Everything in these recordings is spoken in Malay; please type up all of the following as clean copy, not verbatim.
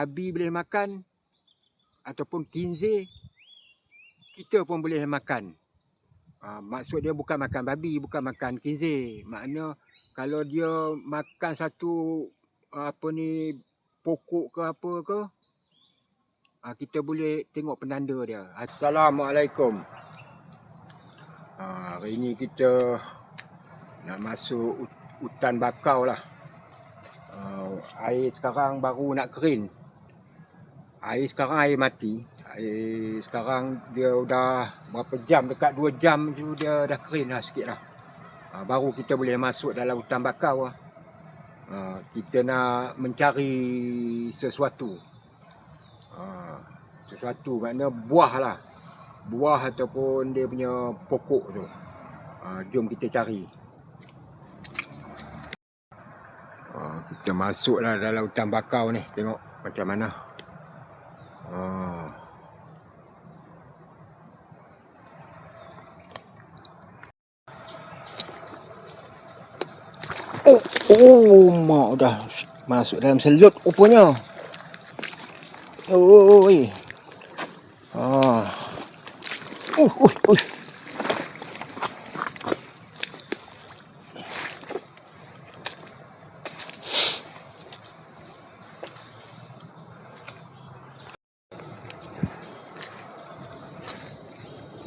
Babi boleh makan ataupun kinzir, kita pun boleh makan. Maksud dia bukan makan babi, bukan makan kinzir. Makna kalau dia makan satu pokok ke apa ke, kita boleh tengok penanda dia. Assalamualaikum. Hari ni kita nak masuk hutan bakau lah. Air sekarang baru nak kering. Air sekarang air mati. Air sekarang dia dah berapa jam, dekat 2 jam tu dia dah kering lah sikit lah. Baru kita boleh masuk dalam hutan bakau lah. Kita nak mencari sesuatu. Sesuatu makna buah lah. Buah ataupun dia punya pokok tu. Jom kita cari. Kita masuklah dalam hutan bakau ni. Tengok macam mana. Mak dah masuk dalam selut rupanya. Oi.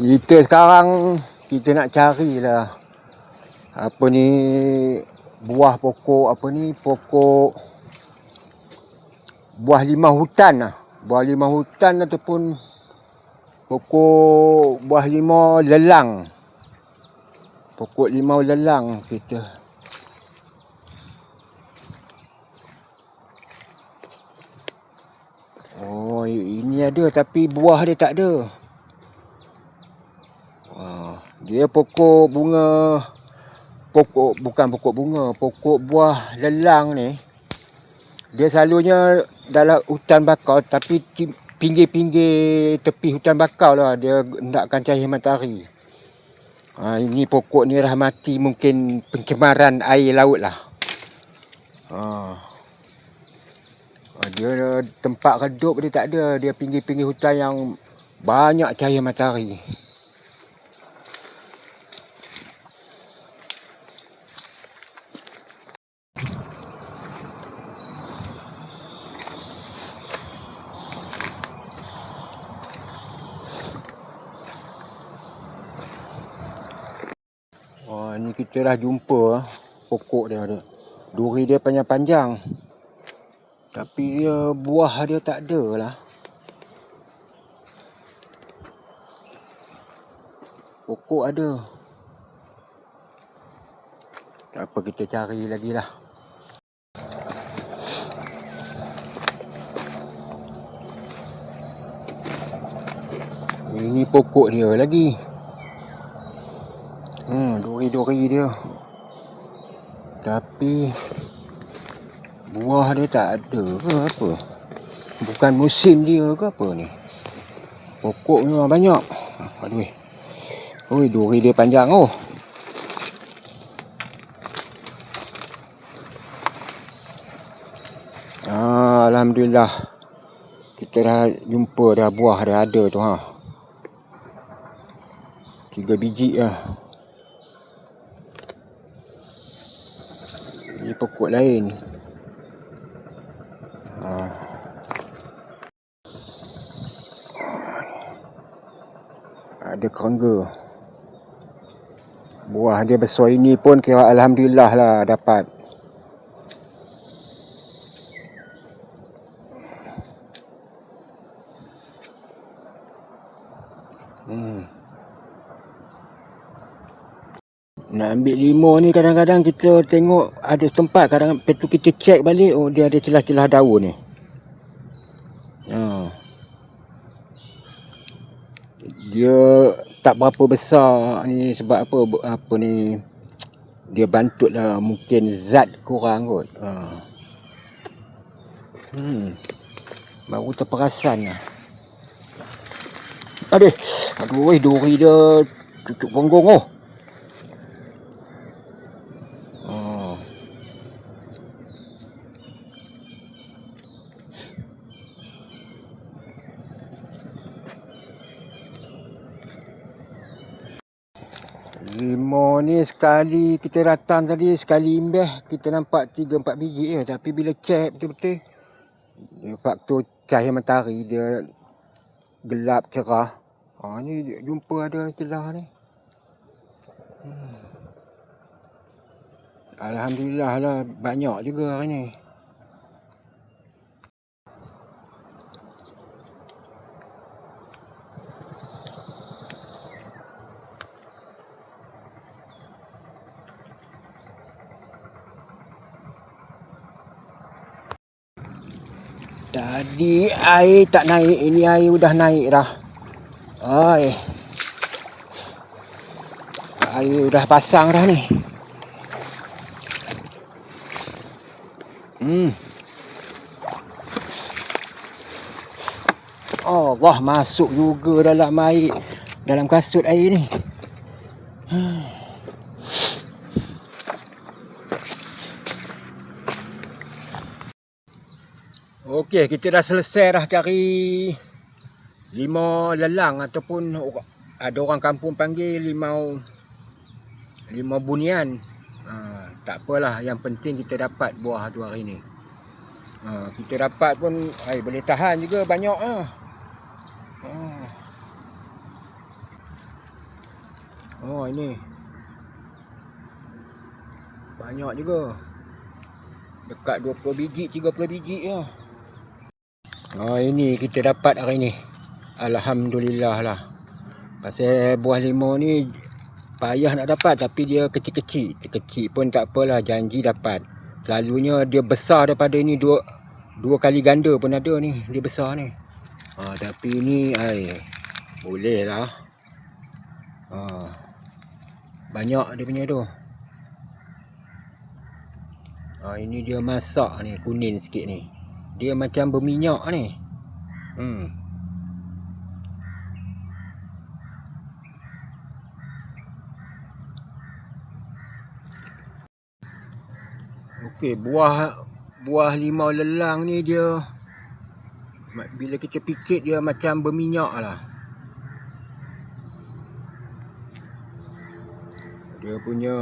Kita sekarang kita nak carilah buah pokok buah limau hutan lah. Buah limau hutan ataupun pokok buah limau lelang. Pokok limau lelang kita. Ini ada tapi buah dia tak ada. Dia pokok buah lelang ni. Dia selalunya dalam hutan bakau, tapi pinggir-pinggir tepi hutan bakau lah dia hendakkan cahaya matahari. Ini pokok ni dah mati, mungkin pencemaran air laut lah. Dia tempat redup dia tak ada, dia pinggir-pinggir hutan yang banyak cahaya matahari. Ni kita dah jumpa pokok dia ada. Duri dia panjang-panjang. Tapi buah dia tak ada lah. Pokok ada. Tak apa, kita cari lagi lah. Ini pokok dia lagi. Duri-duri dia. Tapi buah dia tak ada ke apa? Bukan musim dia ke apa ni? Pokok memang banyak. Duri dia panjang . Alhamdulillah. Kita dah jumpa dah buah dah ada tu . 3 biji lah. Ini pokok lain. Ada kerangga. Buah dia besar ini pun kira alhamdulillah lah dapat. Nak ambil limau ni kadang-kadang kita tengok ada tempat, kadang lepas tu kita cek balik, dia ada celah-celah daun ni. Dia tak berapa besar ni sebab apa ni, dia bantut lah, mungkin zat kurang kot. Baru terperasan lah. Duri dia tutup punggung . Limau ni sekali kita datang tadi, sekali imbah kita nampak 3-4 biji je. Tapi bila cek betul-betul, faktor cahaya matahari dia gelap cerah. Ni jumpa ada celah ni. Alhamdulillah lah, banyak juga hari ni. Tadi air tak naik, ini air udah naik dah. Air udah pasang dah ni. Allah, masuk juga dalam air, dalam kasut air ni. Okey, kita dah selesai dah cari limau lelang ataupun ada orang kampung panggil limau bunian. Tak apalah, yang penting kita dapat buah tu hari ni. Kita dapat pun boleh tahan juga banyak ini banyak juga, dekat 20 biji 30 biji je. Ini kita dapat hari ni, alhamdulillah lah. Pasal buah limau ni payah nak dapat, tapi dia kecil-kecil. Kecil pun tak apalah, janji dapat. Selalunya dia besar daripada ni, dua kali ganda pun ada ni, dia besar ni. Tapi ni boleh lah. Banyak dia punya tu. Ini dia masak ni, kuning sikit ni. Dia macam berminyak ni. Okey, buah limau lelang ni dia, bila kita pikit dia macam berminyak lah. Dia punya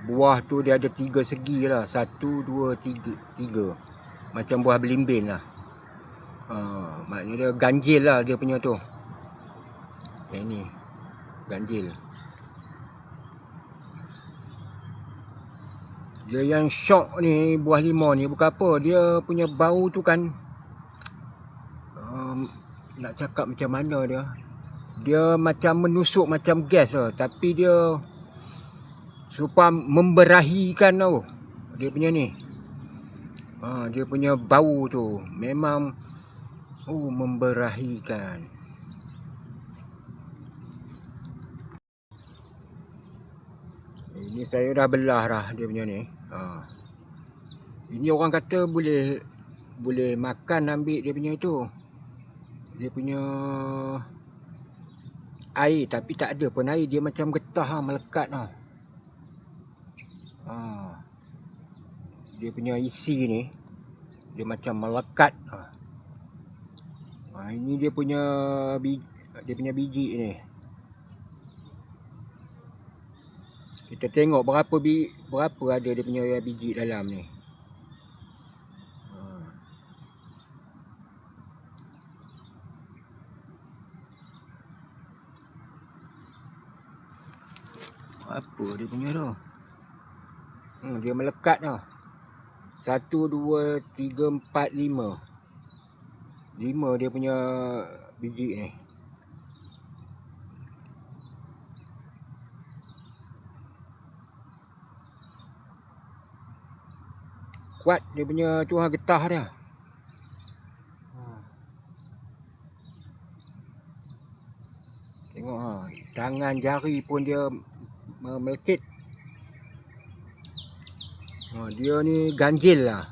buah tu dia ada 3 segi lah. 1, 2, 3. Macam buah belimbing lah. Maknanya dia ganjil lah dia punya tu. Ini ganjil. Dia yang syok ni, buah limau ni bukan apa, dia punya bau tu kan, nak cakap macam mana dia macam menusuk macam gas lah. Tapi dia supaya memberahikan tau dia punya ni. Dia punya bau tu memang memberahikan. Ini saya dah belah dah dia punya ni. Ini orang kata boleh makan, ambil dia punya tu. Dia punya air, tapi tak ada pun air, dia macam getah melekat . Dia punya isi ni dia macam melekat. Ini dia punya biji ni. Kita tengok berapa ada dia punya biji dalam ni. Apa dia punya tu? Dia melekat tau. 1, 2, 3, 4, 5. 5 dia punya biji ni. Kuat dia punya tu getah dia. Tengok tangan jari pun dia melekit. Dia ni ganjil lah.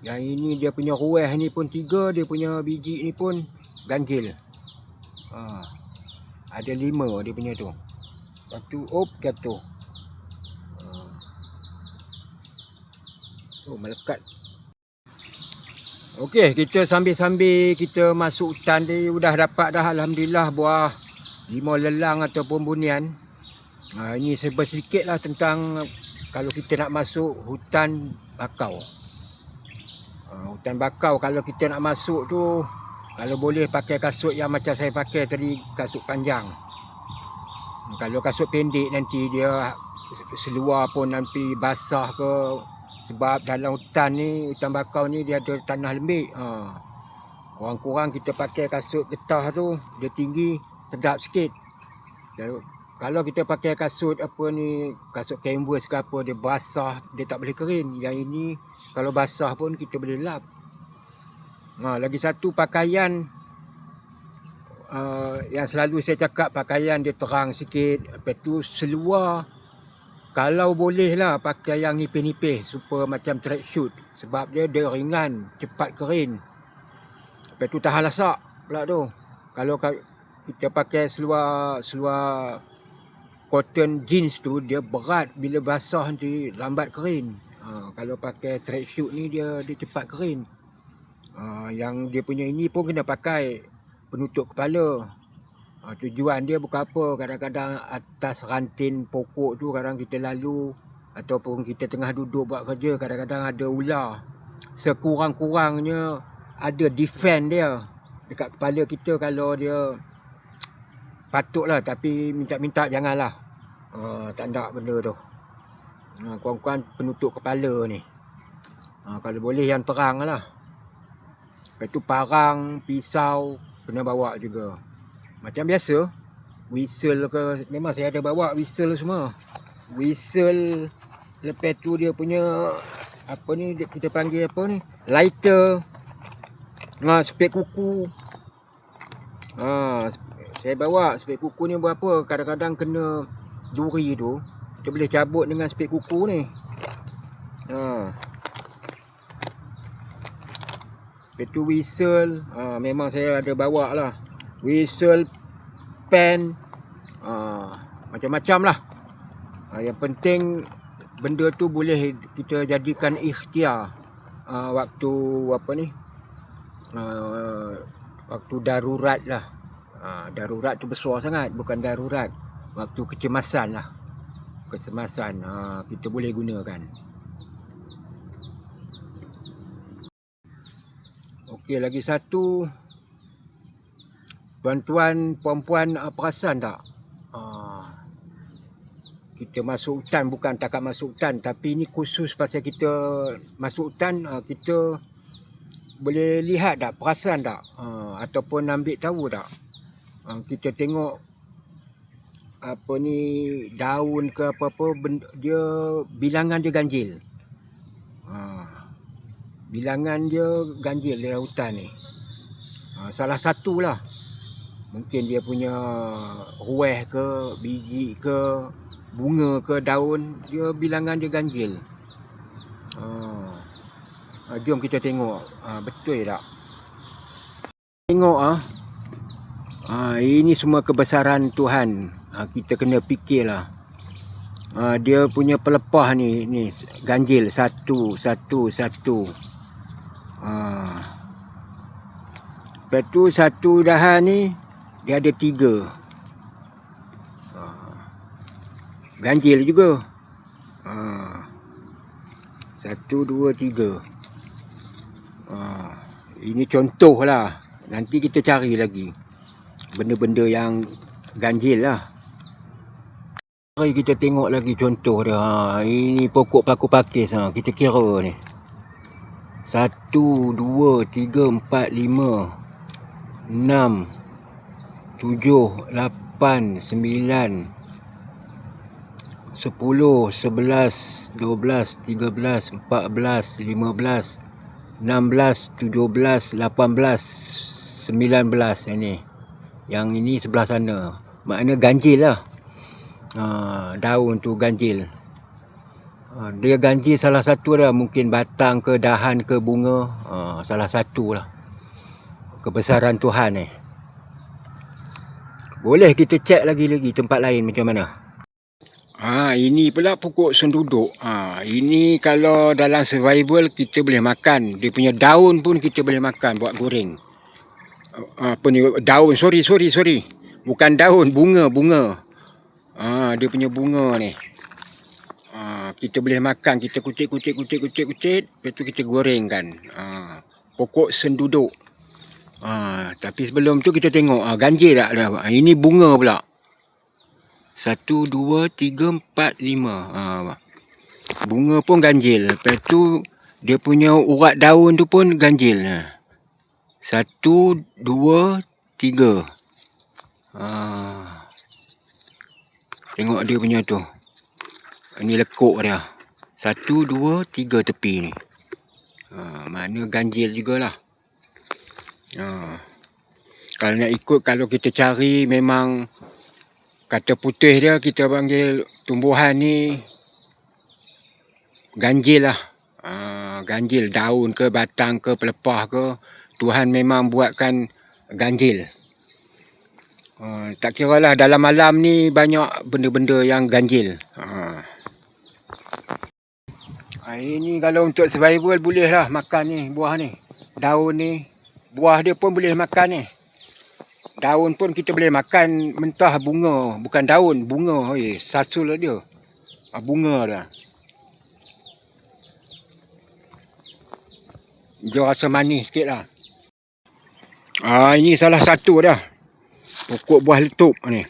Yang ini dia punya rueh ni pun 3, dia punya biji ni pun ganjil. Ada 5 dia punya tu. Satu jatuh. Melekat. Okey, kita sambil-sambil kita masuk hutan dia, udah dapat dah alhamdulillah buah limau lelang ataupun bunian. Ini serba sedikit lah tentang kalau kita nak masuk hutan bakau. Hutan bakau kalau kita nak masuk tu, kalau boleh pakai kasut yang macam saya pakai tadi, kasut panjang. Kalau kasut pendek nanti dia seluar pun nanti basah ke, sebab dalam hutan ni, hutan bakau ni dia ada tanah lembik. Kurang-kurang kita pakai kasut getah tu, dia tinggi, sedap sikit. Kalau kita pakai kasut apa ni, kasut canvas ke apa, dia basah, dia tak boleh kering. Yang ini kalau basah pun kita boleh lap. Lagi satu pakaian, yang selalu saya cakap, pakaian dia terang sikit. Lepas tu seluar, kalau boleh lah pakai yang nipis-nipis supaya macam tracksuit, sebab dia ringan, cepat kering. Lepas tu tahan lasak pula tu. Kalau kita pakai seluar cotton jeans tu, dia berat, bila basah nanti lambat kering. Kalau pakai tracksuit ni dia cepat kering. Yang dia punya ini pun kena pakai penutup kepala. Tujuan dia bukan apa, kadang-kadang atas ranting pokok tu kadang kita lalu, ataupun kita tengah duduk buat kerja, kadang-kadang ada ular. Sekurang-kurangnya ada defend dia dekat kepala kita kalau dia patutlah, tapi minta-minta janganlah. Tak nak benda tu. Kurang-kurang penutup kepala ni. Kalau boleh yang terang lah. Lepas tu parang, pisau kena bawa juga. Macam biasa, whistle ke, memang saya ada bawa whistle semua. Whistle, lepas tu dia punya apa ni, kita panggil apa ni, lighter, spek kuku. Saya bawa spek kuku ni berapa, kadang-kadang kena duri tu, kita boleh cabut dengan spek kuku ni. Lepas tu whistle, memang saya ada bawa lah. Whistle, pen, macam-macam lah. Yang penting benda tu boleh kita jadikan ikhtiar waktu apa ni, waktu darurat lah. Darurat tu besar sangat, bukan darurat, waktu kecemasan lah. Kecemasan kita boleh gunakan. Okey, lagi satu, tuan-tuan, puan-puan perasan tak? Kita masuk hutan, bukan takat masuk hutan, tapi ini khusus pasal kita masuk hutan, kita boleh lihat tak, perasan tak, ataupun ambil tahu tak, kita tengok apa ni, daun ke apa-apa, dia bilangan dia ganjil. Bilangan dia ganjil dalam hutan ni. Salah satulah, mungkin dia punya rueh ke, biji ke, bunga ke, daun, dia bilangan dia ganjil. Jom kita tengok, betul tak? Tengok ini semua kebesaran Tuhan. Kita kena fikirlah. Dia punya pelepah ni ganjil satu. Lepas tu satu dahan ni dia ada 3. Ganjil juga. 1, 2, 3. Ini contoh lah. Nanti kita cari lagi benda-benda yang ganjil lah. Mari kita tengok lagi contoh dia. Ini pokok paku pakis. Kita kira ni. 1, 2, 3, 4, 5, 6, 7, 8, 9, 10, 11, 12, 13, 14, 15, 16, 17, 18, 19 ini. Yang ini sebelah sana. Maknanya ganjil lah. Daun tu ganjil. Dia ganjil salah satu dah, mungkin batang ke, dahan ke, bunga. Salah satu lah. Kebesaran Tuhan ni. Boleh kita cek lagi tempat lain macam mana. Ini pula pokok senduduk. Ini kalau dalam survival kita boleh makan. Dia punya daun pun kita boleh makan buat goreng. Apa ni, daun, sorry. Bukan daun, bunga. Dia punya bunga ni. Kita boleh makan, kita kutit. Lepas tu kita gorengkan. Pokok senduduk. Tapi sebelum tu kita tengok ganjil tak dah. Ini bunga pula. 1, 2, 3, 4, 5. Bunga pun ganjil. Lepas tu dia punya urat daun tu pun ganjil. 1, 2, 3. Tengok dia punya tu. Ini lekuk dia. 1, 2, 3 tepi ni. Mana ganjil jugalah. Kalau nak ikut, kalau kita cari memang kata putih dia, kita panggil tumbuhan ni ganjil lah. Ganjil, daun ke, batang ke, pelepah ke, Tuhan memang buatkan ganjil. Tak kira lah, dalam alam ni banyak benda-benda yang ganjil. Ini kalau untuk survival boleh lah makan ni, buah ni. Daun ni, buah dia pun boleh makan ni. Daun pun kita boleh makan mentah, bunga. Bukan daun, bunga. Sasul dia. Bunga dia. Dia rasa manis sikit lah. Ini salah satu dah. Pokok buah letup ni.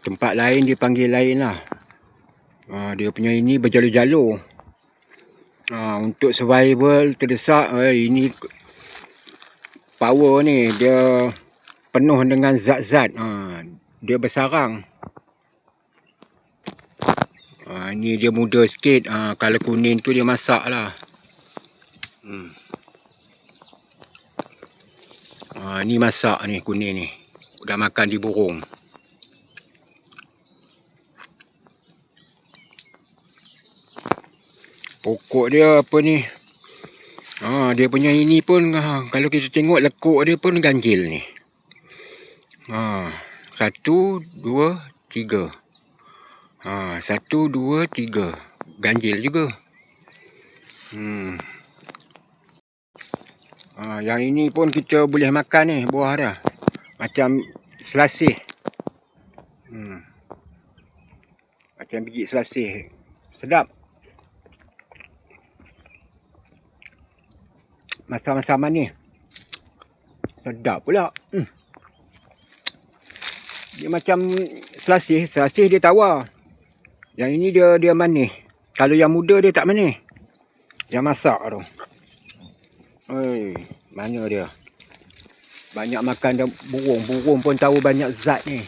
Tempat lain dia panggil lain lah. Dia punya ini berjalur-jalur. Untuk survival terdesak, ini power ni. Dia penuh dengan zat-zat. Dia bersarang. Ini dia muda sikit. Kalau kuning tu dia masak lah. Ni masak ni, kuning ni. Dah makan di burung. Pokok dia apa ni? Dia punya ini pun kalau kita tengok lekuk dia pun ganjil ni. 1, 2, 3. 1, 2, 3. Ganjil juga. Yang ini pun kita boleh makan ni, buah dia. Macam selasih. Macam biji selasih. Sedap. Masa-masa manis. Sedap pula. Dia macam selasih. Selasih dia tawar. Yang ini dia manis. Kalau yang muda dia tak manis. Yang masak tu. Mana dia? Banyak makan dah burung. Burung pun tahu banyak zat ni.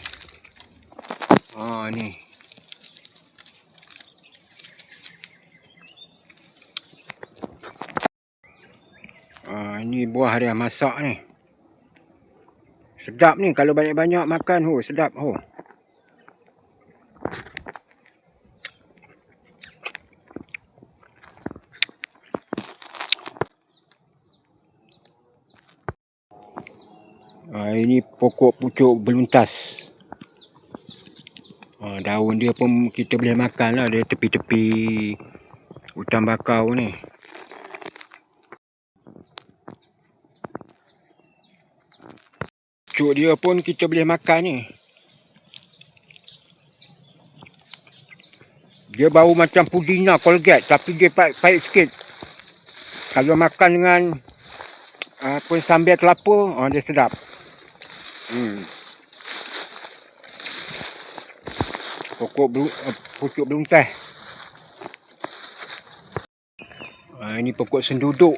Ni. Ini buah dia masak ni. Sedap ni kalau banyak-banyak makan. Sedap. Ini pokok pucuk beluntas. Daun dia pun kita boleh makan lah. Dia tepi-tepi hutan bakau ni. Pucuk dia pun kita boleh makan ni. Dia bau macam pudina Colgate. Tapi dia pahit sikit. Kalau makan dengan sambal kelapa, dia sedap. Pucuk beluntas. Ini pokok senduduk.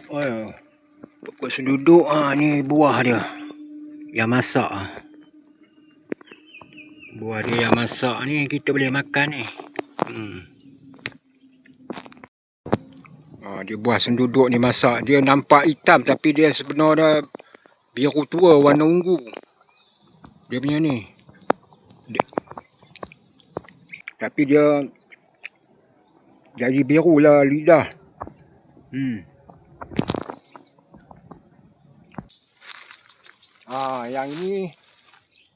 Pokok senduduk. Ni buah dia. Yang masak. Buah dia yang masak ni kita boleh makan ni. Dia buah senduduk ni masak. Dia nampak hitam tapi dia sebenarnya biru tua, warna ungu. Dia punya ni. Tapi dia jadi biru lah lidah. Yang ini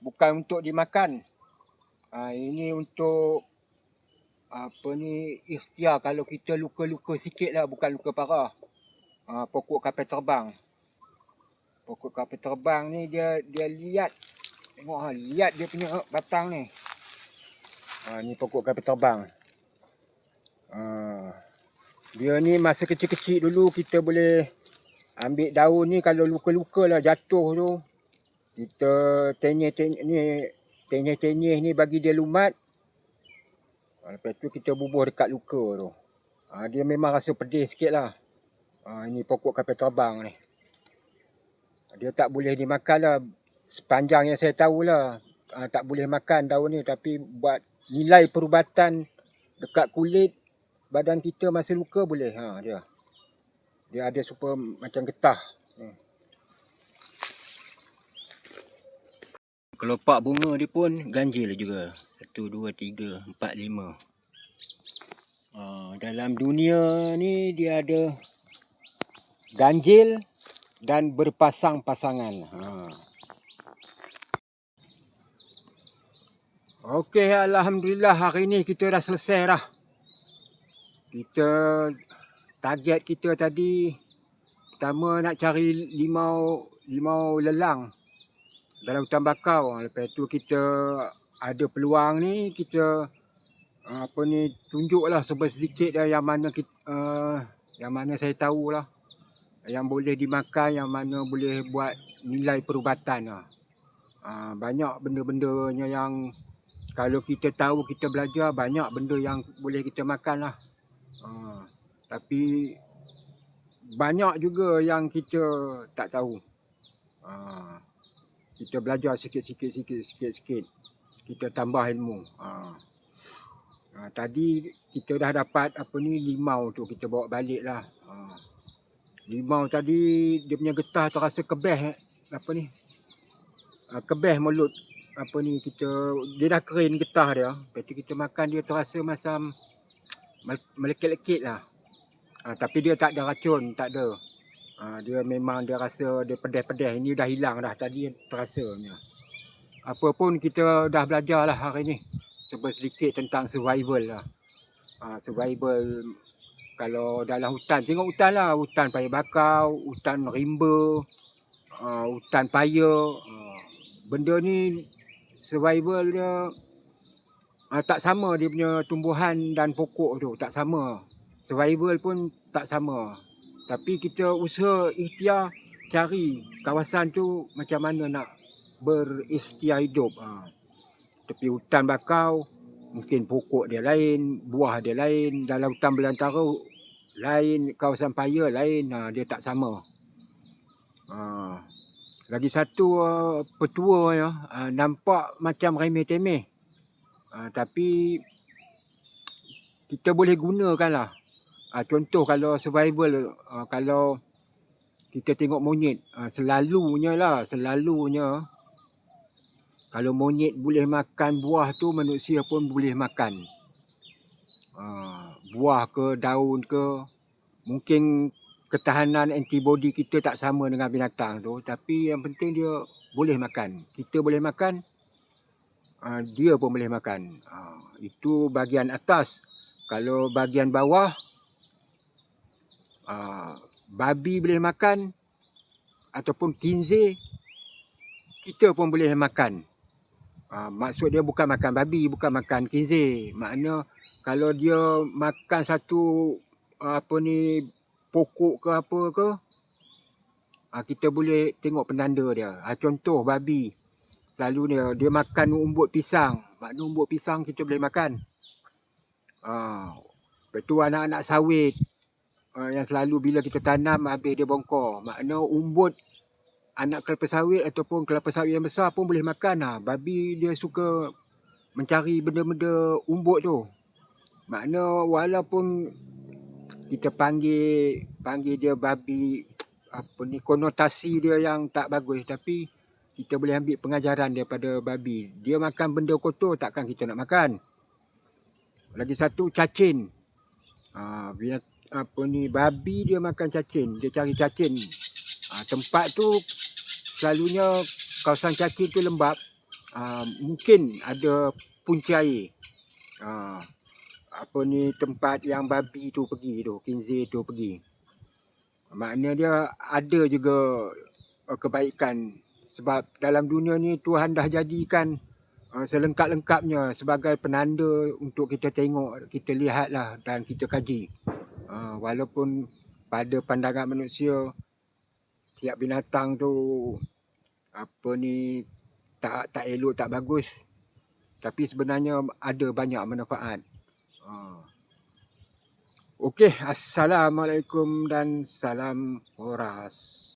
bukan untuk dimakan. Ini untuk ikhtiar kalau kita luka-luka sikit lah, bukan luka parah. Pokok kapal terbang. Pokok kapal terbang ni dia liat. Tengok liat dia punya batang ni. Ni pokok kapal terbang. Dia ni masa kecil-kecil dulu kita boleh ambil daun ni, kalau luka-luka lah jatuh tu, kita tenyeh ni bagi dia lumat. Lepas tu kita bubuh dekat luka tu. Dia memang rasa pedih sikit lah. Ini pokok kapal terbang ni. Dia tak boleh dimakan lah. Sepanjang yang saya tahulah, tak boleh makan daun ni. Tapi buat nilai perubatan dekat kulit badan kita masa luka boleh. Dia ada super macam getah. Kelopak bunga dia pun ganjil juga. 1, 2, 3, 4, 5. Dalam dunia ni dia ada ganjil dan berpasang-pasangan. Okey, alhamdulillah hari ni kita dah selesai dah. Target kita tadi pertama nak cari limau lelang dalam hutan bakau. Lepas tu kita ada peluang ni, kita tunjuklah sedikit yang mana yang mana saya tahulah yang boleh dimakan, yang mana boleh buat nilai perubatan lah. Banyak benda-bendanya yang kalau kita tahu, kita belajar, banyak benda yang boleh kita makan lah. Tapi banyak juga yang kita tak tahu. Kita belajar sikit-sikit. Kita tambah ilmu. Tadi kita dah dapat limau tu, kita bawa balik lah. Limau tadi dia punya getah terasa kebeh kebeh mulut. Dia dah kering getah dia. Lepas tu kita makan, dia terasa macam melekit-lekit lah. Tapi dia tak ada racun, tak ada. Dia memang dia rasa dia pedih-pedih. Ini dah hilang dah, tadi terasa. Apa pun kita dah belajar lah hari ni. Sedikit tentang survival lah. Survival kalau dalam hutan, tengok hutan lah. Hutan paya bakau, hutan rimba, hutan paya. Benda ni survival dia tak sama, dia punya tumbuhan dan pokok tu tak sama. Survival pun tak sama. Tapi kita usaha ikhtiar cari kawasan tu macam mana nak berikhtiar hidup. Tapi hutan bakau mungkin pokok dia lain, buah dia lain. Dalam hutan belantara lain, kawasan paya lain, dia tak sama. Lagi satu, petua ya, nampak macam remeh-temeh. Tapi kita boleh gunakan lah. Contoh kalau survival, kalau kita tengok monyet, selalunya kalau monyet boleh makan buah tu, manusia pun boleh makan. Buah ke, daun ke. Mungkin ketahanan antibody kita tak sama dengan binatang tu. Tapi yang penting dia boleh makan. Kita boleh makan, dia pun boleh makan. Itu bahagian atas. Kalau bahagian bawah, babi boleh makan. Ataupun kinzir, kita pun boleh makan. Maksud dia bukan makan babi, bukan makan kinzir. Makna kalau dia makan satu pokok ke apa ke, kita boleh tengok penanda dia. Contoh babi, selalu dia makan umbut pisang. Makna umbut pisang kita boleh makan. Lepas tu anak-anak sawit, yang selalu bila kita tanam habis dia bongkor. Makna umbut anak kelapa sawit ataupun kelapa sawit yang besar pun boleh makan. Babi dia suka mencari benda-benda umbut tu. Makna walaupun kita panggil dia babi, konotasi dia yang tak bagus, tapi kita boleh ambil pengajaran daripada babi. Dia makan benda kotor, takkan kita nak makan. Lagi satu, cacing. Babi dia makan cacing, dia cari cacing. Tempat tu selalunya kawasan cacing tu lembap. Mungkin ada punca air. Tempat yang babi tu pergi tu, kinzir tu pergi. Maknanya dia ada juga kebaikan. Sebab dalam dunia ni Tuhan dah jadikan selengkap-lengkapnya sebagai penanda untuk kita tengok, kita lihatlah dan kita kaji. Walaupun pada pandangan manusia tiap binatang tu apa ni tak elok, tak bagus, tapi sebenarnya ada banyak manfaat. Okey, assalamualaikum dan salam horas.